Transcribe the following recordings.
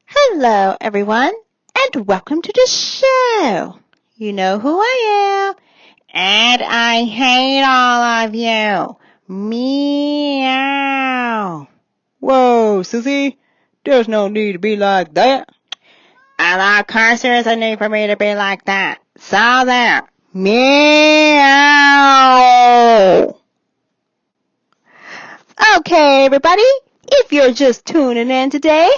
Hello, everyone, and welcome to the show. You know who I am, and I hate all of you. Meow. Whoa, Susie, there's no need to be like that. And of course there is a need for me to be like that. So there. Meow. Okay, everybody, if you're just tuning in today,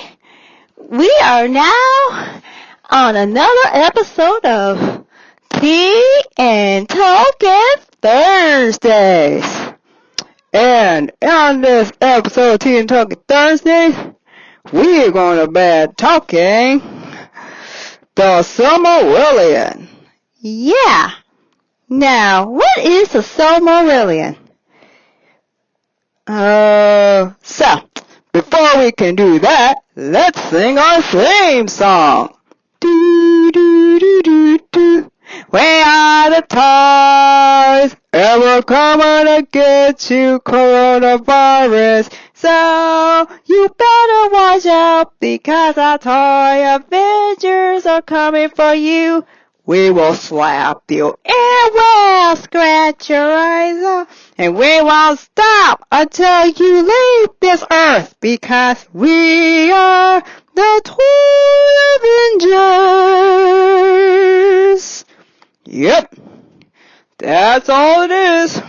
we are now on another episode of Tea and Tolkien Thursdays. And on this episode of Tea and Talking Thursdays, we're going to be talking the Silmarillion. Yeah. Now, what is the Silmarillion? So, before we can do that, let's sing our theme song. Do, do, do, do, do. Where are the toys ever coming to get you, coronavirus? So, you better watch out, because our toy Avengers are coming for you. We will slap you, and we'll scratch your eyes out, and we won't stop until you leave this earth, because we are the Toy Avengers. Yep, that's all it is.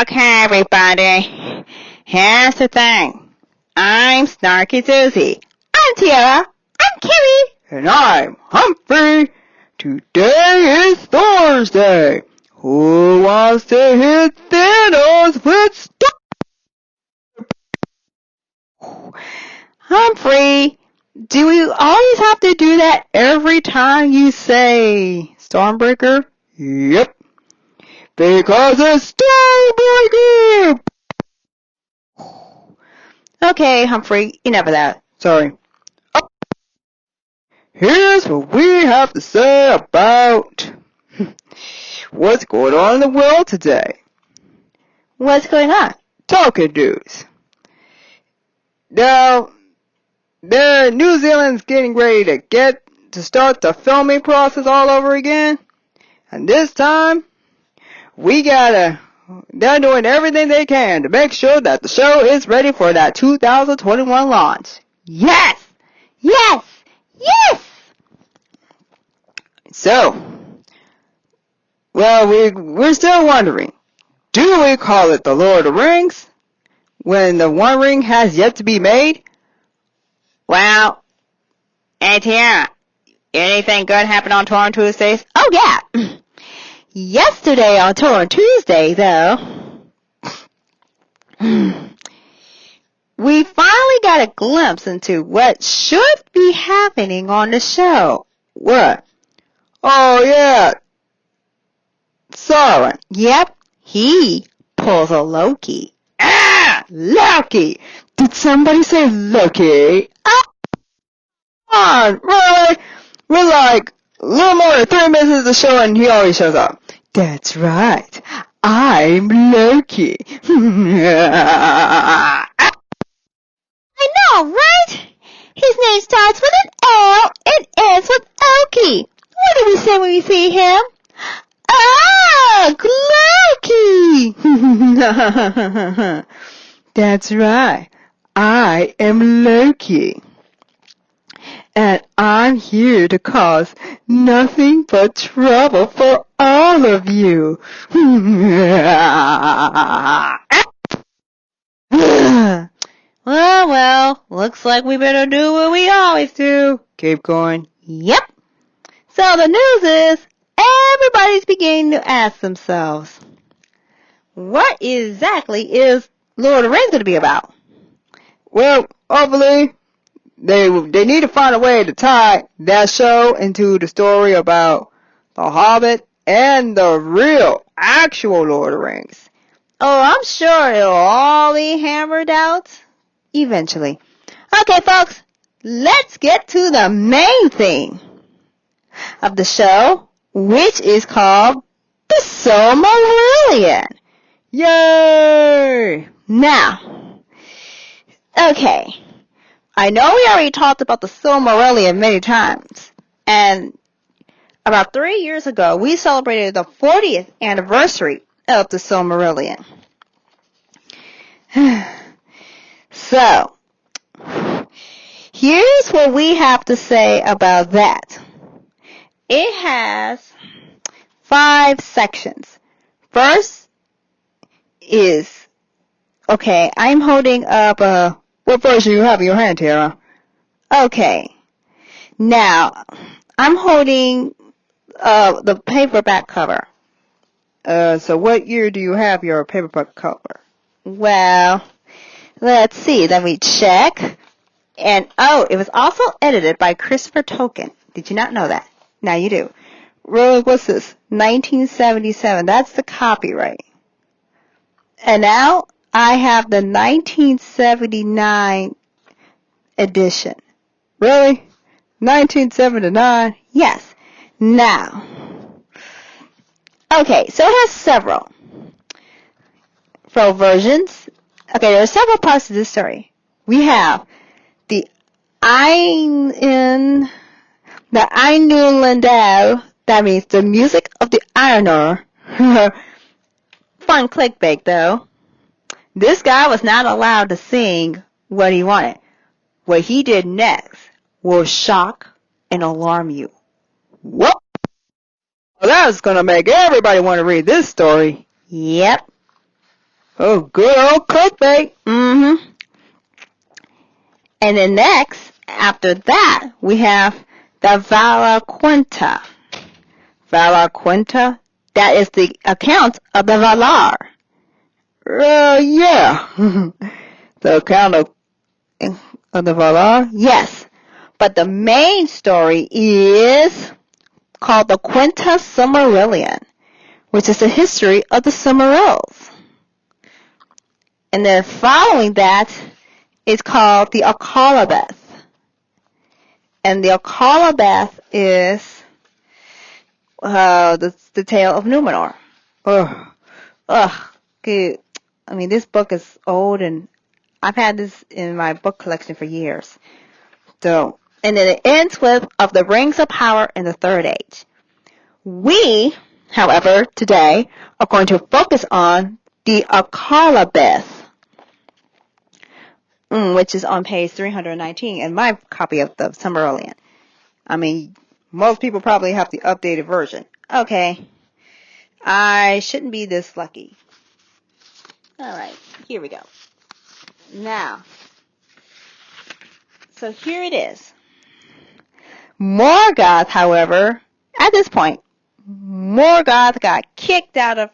Okay, everybody. Here's the thing. I'm Snarky Susie. I'm Tierra. I'm Kerrie. And I'm Humphrey. Today is Thursday. Who wants to hit Thanos with stuff? Humphrey, do you always have to do that every time you say Stormbreaker? Yep. Because it's Stormbreaker! Okay, Humphrey, enough of that. Sorry. Here's what we have to say about what's going on in the world today. What's going on? Talking news. Now, New Zealand's getting ready to start the filming process all over again. And this time, they're doing everything they can to make sure that the show is ready for that 2021 launch. Yes! Yes! Yes! So, well, we're still wondering, do we call it The Lord of the Rings when the One Ring has yet to be made? Well, hey Tierra, anything good happened on Tour on Tuesdays? Oh yeah! Yesterday on Tour on Tuesday, though, we finally got a glimpse into what should be happening on the show. What? Oh yeah, Sauron. Yep, he pulls a Loki. Ah, Loki! Did somebody say Loki? Come on, really? We're like a little more than 3 minutes into the show and he always shows up. That's right, I'm Loki. I know, right? His name starts with an L and ends with Loki. What do we say when we see him? Ah, Loki! That's right, I am Loki. And I'm here to cause nothing but trouble for all of you. Well, looks like we better do what we always do. Keep going. Yep. So the news is, everybody's beginning to ask themselves, what exactly is Lord of the Rings going to be about? Well, hopefully, they need to find a way to tie that show into the story about the Hobbit and the real, actual Lord of the Rings. Oh, I'm sure it'll all be hammered out eventually. Okay, folks, let's get to the main thing of the show, which is called the Silmarillion. Yay! Now, okay, I know we already talked about the Silmarillion many times, and about 3 years ago, we celebrated the 40th anniversary of the Silmarillion. So, here's what we have to say about that. It has 5 sections. First is, okay, I'm holding up What version you have in your hand, Tierra? Okay, now, I'm holding the paperback cover. So what year do you have your paperback cover? Well, let's see, let me check. And, it was also edited by Christopher Tolkien. Did you not know that? Now you do. Really, what's this? 1977, that's the copyright. And now I have the 1979 edition. Really? 1979? Yes. Now, okay, so it has several versions. Okay, there are several parts to this story. We have the Einullandau, that means the music of the ironer. Fun clickbait, though. This guy was not allowed to sing what he wanted. What he did next will shock and alarm you. What? Well, that's gonna make everybody want to read this story. Yep. Oh, good old clickbait. Mm-hmm. And then next, after that, we have the Vala Quinta. Vala Quinta, that is the account of the Valar. Yeah. The account of the Valar? Yes. But the main story is called the Quinta Silmarillion, which is the history of the Silmarils. And then following that is called the Akallabeth. And the Akallabeth is the tale of Numenor. Good. I mean, this book is old, and I've had this in my book collection for years. So, and then it ends with Of the Rings of Power in the Third Age. We, however, today are going to focus on the Akallabeth, which is on page 319 in my copy of the Silmarillion. I mean, most people probably have the updated version. Okay. I shouldn't be this lucky. Alright, here we go. Now, so here it is. Morgoth, however, at this point, Morgoth got kicked out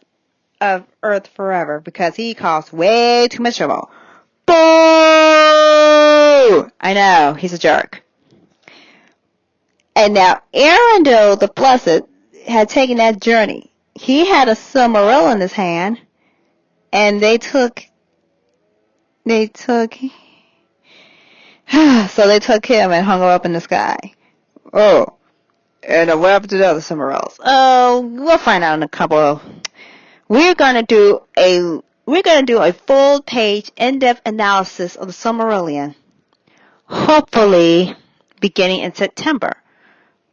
of Earth forever because he caused way too much trouble. Boo! I know, he's a jerk. And now Arundel the Blessed had taken that journey. He had a Silmaril in his hand, and they took him and hung him up in the sky. Oh. And what happened to the other Silmarils? Oh, we'll find out in a couple. We're gonna do a full page in-depth analysis of the Silmarillion. Hopefully beginning in September.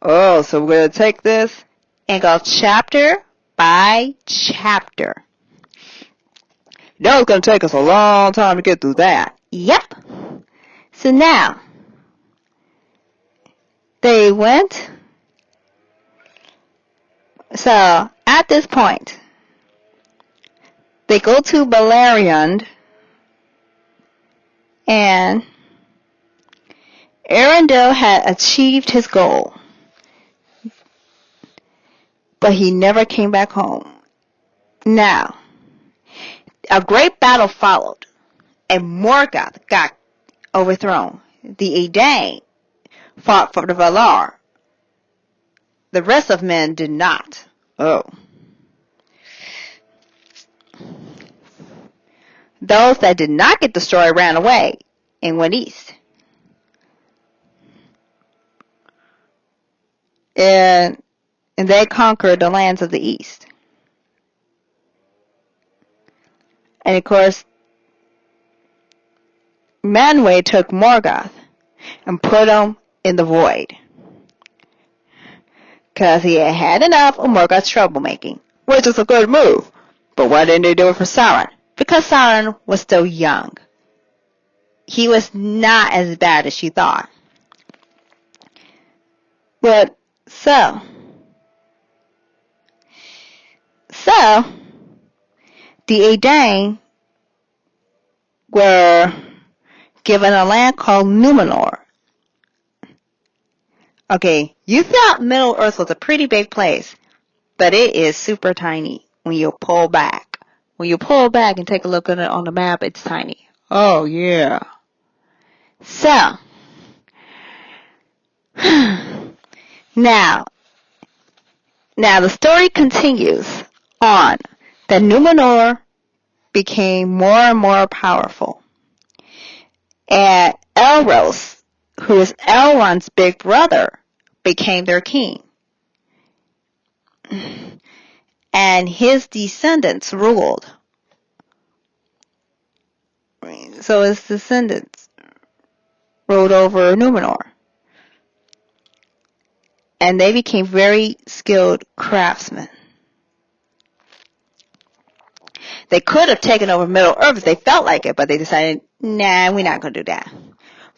Oh, so we're gonna take this And go chapter by chapter. Now it's gonna take us a long time to get through that. Yep. So now, they went. So, at this point, they go to Beleriand, and Arundel had achieved his goal, but he never came back home. Now, a great battle followed, and Morgoth got overthrown. The Edain fought for the Valar. The rest of men did not. Oh. Those that did not get destroyed ran away and went east. And they conquered the lands of the east. And of course, Manwë took Morgoth and put him in the void. Because he had had enough of Morgoth's troublemaking, which is a good move. But why didn't they do it for Sauron? Because Sauron was still young. He was not as bad as she thought. But so the Edain were given a land called Numenor. Okay, you thought Middle Earth was a pretty big place, but it is super tiny when you pull back. When you pull back and take a look at it on the map, it's tiny. Oh, yeah. So, now the story continues on that Numenor became more and more powerful. And Elros, who is Elrond's big brother, became their king. And his descendants ruled. So his descendants ruled over Numenor. And they became very skilled craftsmen. They could have taken over Middle Earth if they felt like it, but they decided, nah, we're not going to do that.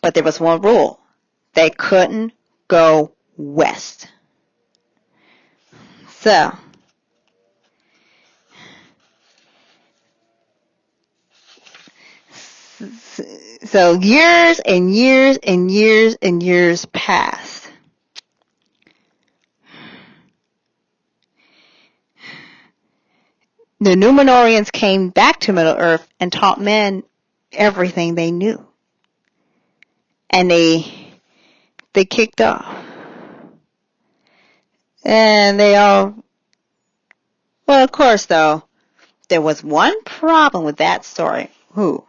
But there was one rule. They couldn't go west. So years and years and years and years passed. The Numenorians came back to Middle Earth and taught men everything they knew. And they kicked off. And they all, well, of course, though, there was one problem with that story. Who?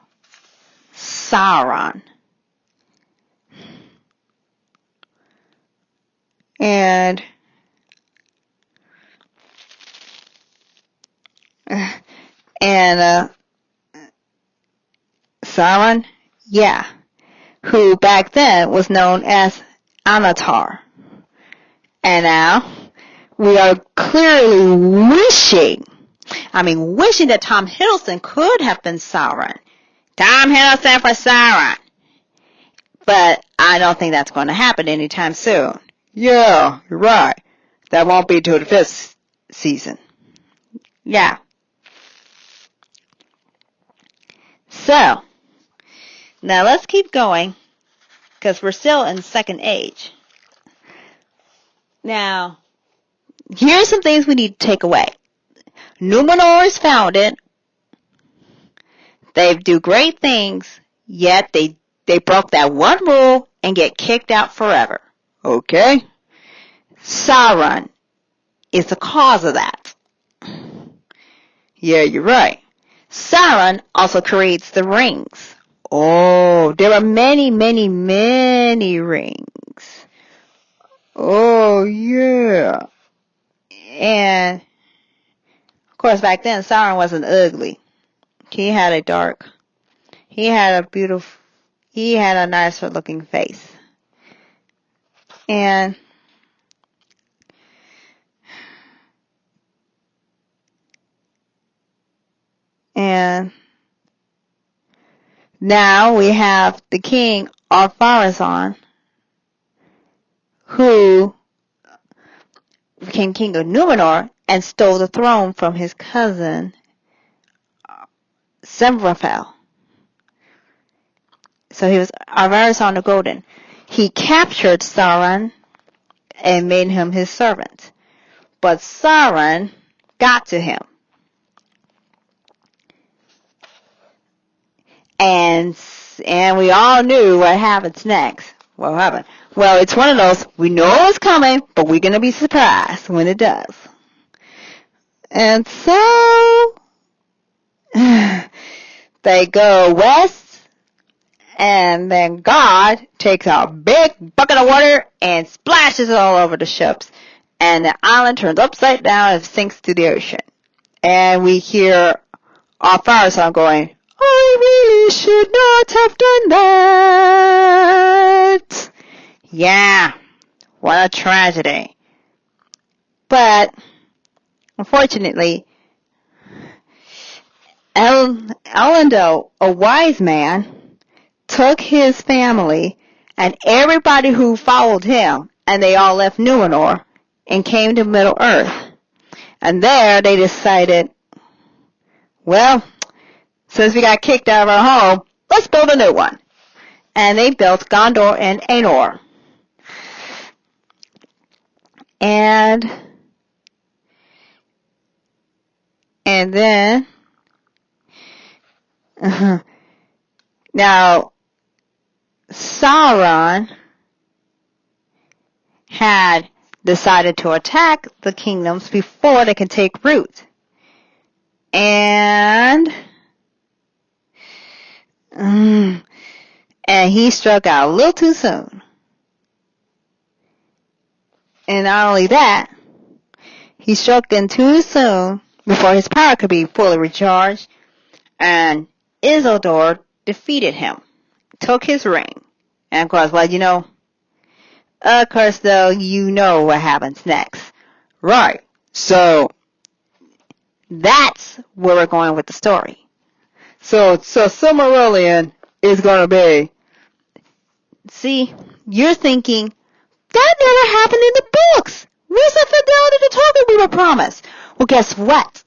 Sauron. And Sauron, yeah, who back then was known as Anatar. And now we are clearly wishing that Tom Hiddleston could have been Sauron. Tom Hiddleston for Sauron. But I don't think that's going to happen anytime soon. Yeah, you're right. That won't be till the 5th season. Yeah. So, now let's keep going, because we're still in the Second Age. Now, here's some things we need to take away. Numenor is founded. They do great things, yet they broke that one rule and get kicked out forever. Okay? Sauron is the cause of that. Yeah, you're right. Sauron also creates the rings. Oh, there are many, many, many rings. Oh, yeah. And, of course, back then, Sauron wasn't ugly. He had a nicer looking face. And now we have the king, Ar-Pharazôn, who became king of Numenor and stole the throne from his cousin, Semrafel. So he was Ar-Pharazôn the Golden. He captured Sauron and made him his servant. But Sauron got to him. And we all knew what happens next. What happened? Well, it's one of those, we know it's coming, but we're going to be surprised when it does. And so, they go west, and then God takes a big bucket of water and splashes it all over the ships. And the island turns upside down and sinks to the ocean. And we hear At first I'm going, I really should not have done that. Yeah, what a tragedy. But, unfortunately, Elendil, a wise man, took his family and everybody who followed him, and they all left Numenor and came to Middle-earth. And there they decided, well, since we got kicked out of our home, let's build a new one. And they built Gondor and Aenor. And then, now, Sauron had decided to attack the kingdoms before they could take root. And he struck out a little too soon. And not only that, he struck in too soon before his power could be fully recharged, and Isildur defeated him, took his ring, and of course, though, you know what happens next. Right. So that's where we're going with the story. So Silmarillion is going to be. See, you're thinking, that never happened in the books. Where's the fidelity to Tolkien we were promised? Well, guess what?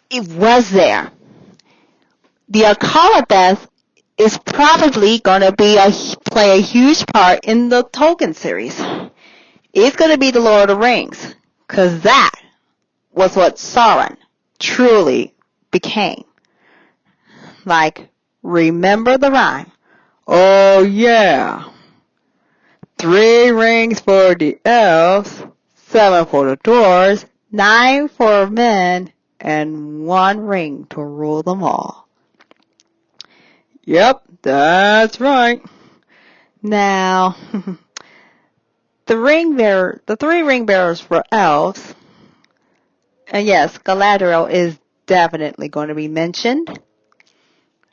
It was there. The Akallabeth is probably going to play a huge part in the Tolkien series. It's going to be the Lord of the Rings, because that was what Sauron truly became. Like, remember the rhyme. Oh yeah. 3 rings for the elves, 7 for the dwarves, 9 for men, and 1 ring to rule them all. Yep, that's right. Now, the 3 ring bearers were elves. And yes, Galadriel is definitely going to be mentioned.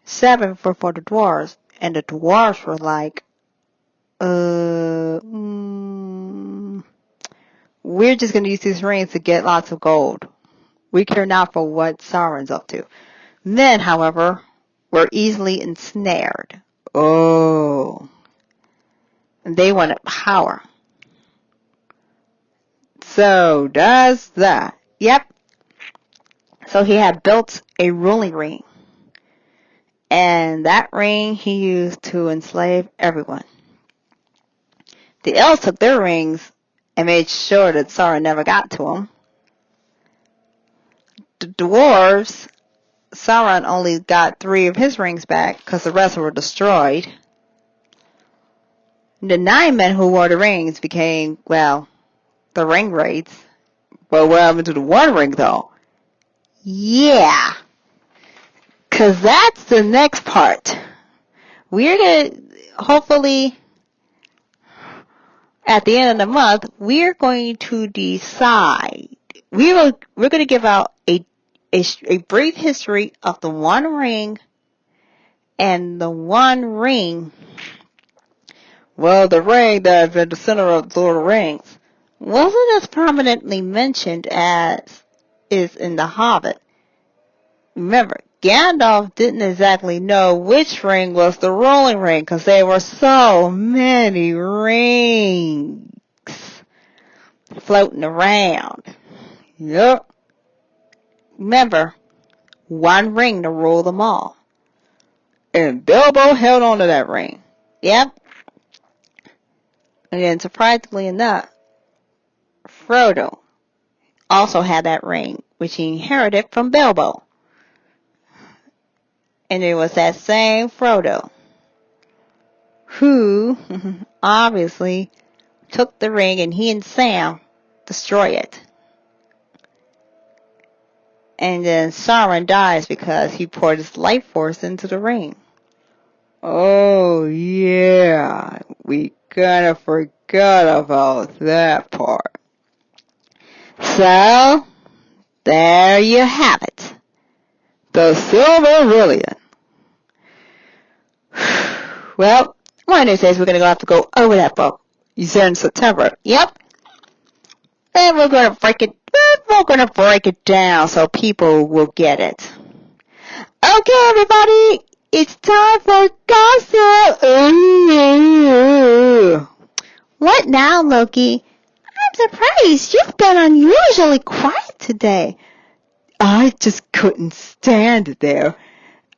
7 for the dwarves. And the dwarves were like, we're just going to use these rings to get lots of gold. We care not for what Sauron's up to. Men, however, were easily ensnared. Oh. And they wanted power. So, that's that. Yep. So he had built a ruling ring. And that ring he used to enslave everyone. The elves took their rings and made sure that Sauron never got to them. The dwarves, Sauron only got 3 of his rings back because the rest were destroyed. The 9 men who wore the rings became, the ring wraiths. But what happened to the 1 ring, though? Yeah. Because that's the next part. We're going to, hopefully, at the end of the month, we're going to decide. We're going to give out a brief history of the 1 ring and the 1 ring. Well, the ring that's at the center of the Lord of the Rings wasn't as prominently mentioned as is in The Hobbit. Remember, Gandalf didn't exactly know which ring was the ruling ring because there were so many rings floating around. Yep. Remember, 1 ring to rule them all. And Bilbo held on to that ring. Yep. And then, surprisingly enough, Frodo also had that ring, which he inherited from Bilbo. And it was that same Frodo who obviously took the ring and he and Sam destroy it. And then Sauron dies because he poured his life force into the ring. Oh, yeah. We kind of forgot about that part. So, there you have it. The Silmarillion. Well, one of these days we're going to have to go over that book. You said in September. Yep. And we're going to break it down so people will get it. Okay, everybody, it's time for gossip. Ooh. What now, Loki? I'm surprised. You've been unusually quiet today. I just couldn't stand it there.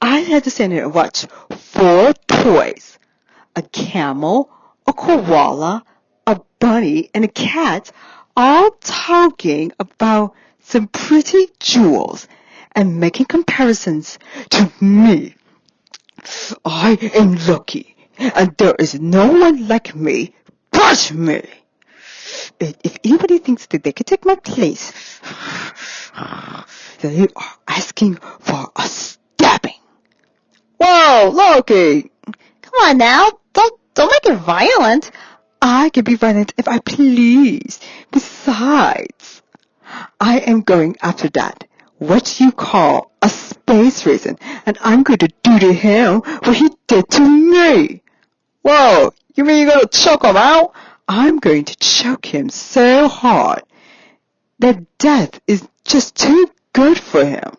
I had to stand there and watch 4 toys. A camel, a koala, a bunny, and a cat all talking about some pretty jewels and making comparisons to me. I am lucky, and there is no one like me but me. If anybody thinks that they can take my place, they are asking for a stabbing. Whoa, Loki! Come on now, don't make it violent. I can be violent if I please. Besides, I am going after that, what you call a space raisin, and I'm going to do to him what he did to me. Whoa, you mean you're going to choke him out? I'm going to choke him so hard that death is just too good for him.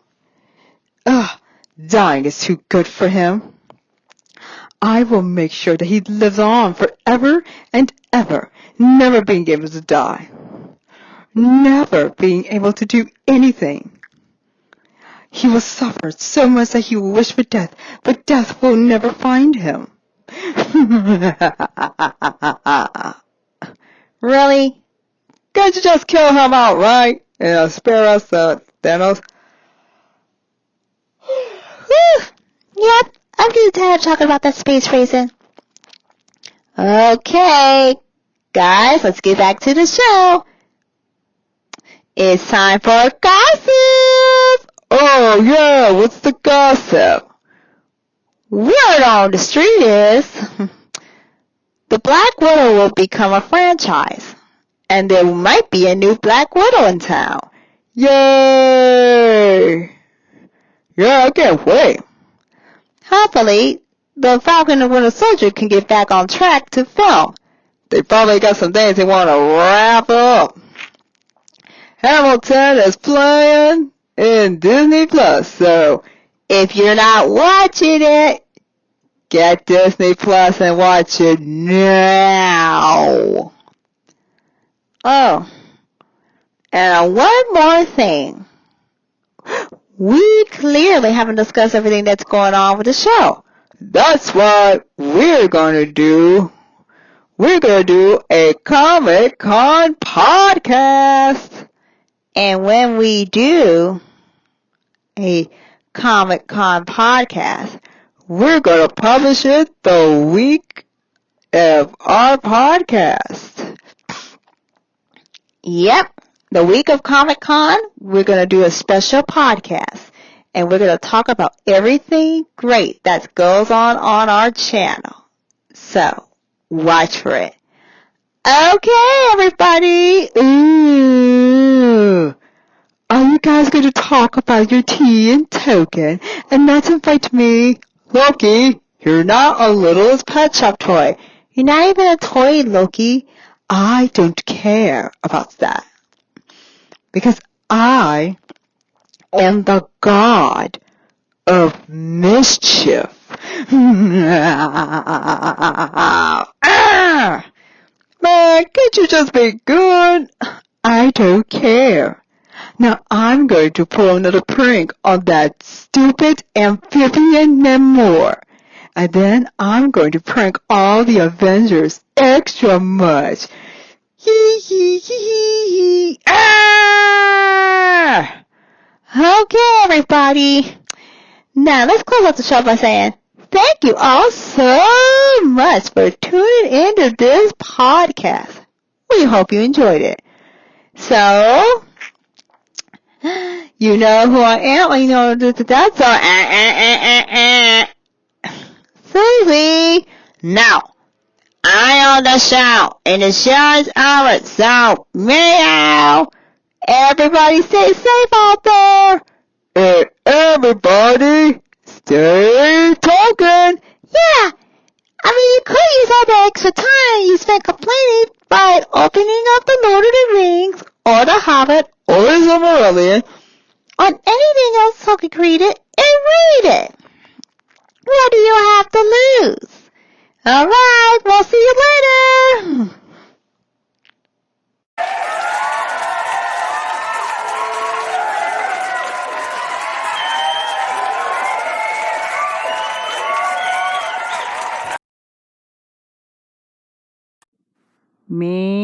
Dying is too good for him. I will make sure that he lives on forever and ever, never being able to die, never being able to do anything. He will suffer so much that he will wish for death, but death will never find him. Really? Can't you just kill him outright and spare us Thanos? Yep, I'm getting tired of talking about that space raisin. Okay, guys, let's get back to the show. It's time for gossip. Oh yeah, what's the gossip? Word on the street is the Black Widow will become a franchise, and there might be a new Black Widow in town. Yay! Yeah, I can't wait. Hopefully, the Falcon and Winter Soldier can get back on track to film. They probably got some things they want to wrap up. Hamilton is playing in Disney Plus, so if you're not watching it, get Disney Plus and watch it now. Oh, and one more thing. We clearly haven't discussed everything that's going on with the show. That's what we're going to do. We're going to do a Comic-Con podcast. And when we do a Comic-Con podcast, we're going to publish it the week of our podcast. Yep. The week of Comic-Con, we're going to do a special podcast, and we're going to talk about everything great that goes on our channel. So, watch for it. Okay, everybody. Ooh. Are you guys going to talk about your tea and token and not invite me? Loki, you're not a littlest pet shop toy. You're not even a toy, Loki. I don't care about that. Because I am the god of mischief. Man, can't you just be good? I don't care. Now I'm going to pull another prank on that stupid amphibian Namor. And then I'm going to prank all the Avengers extra much. Hee hee hee hee hee. Ah! Okay, everybody. Now, let's close out the show by saying thank you all so much for tuning into this podcast. We hope you enjoyed it. So, you know who I am. You know that's Susie. Now, I own the show, and the show is ours, so meow. Everybody stay safe out there. And everybody, stay talking. Yeah, I mean, you could use all the extra time you spent complaining by opening up the Lord of the Rings or the Hobbit Or the Silmarillion. or anything else so you could read it and read it. What do you have to lose? Alright, we'll see you later. Me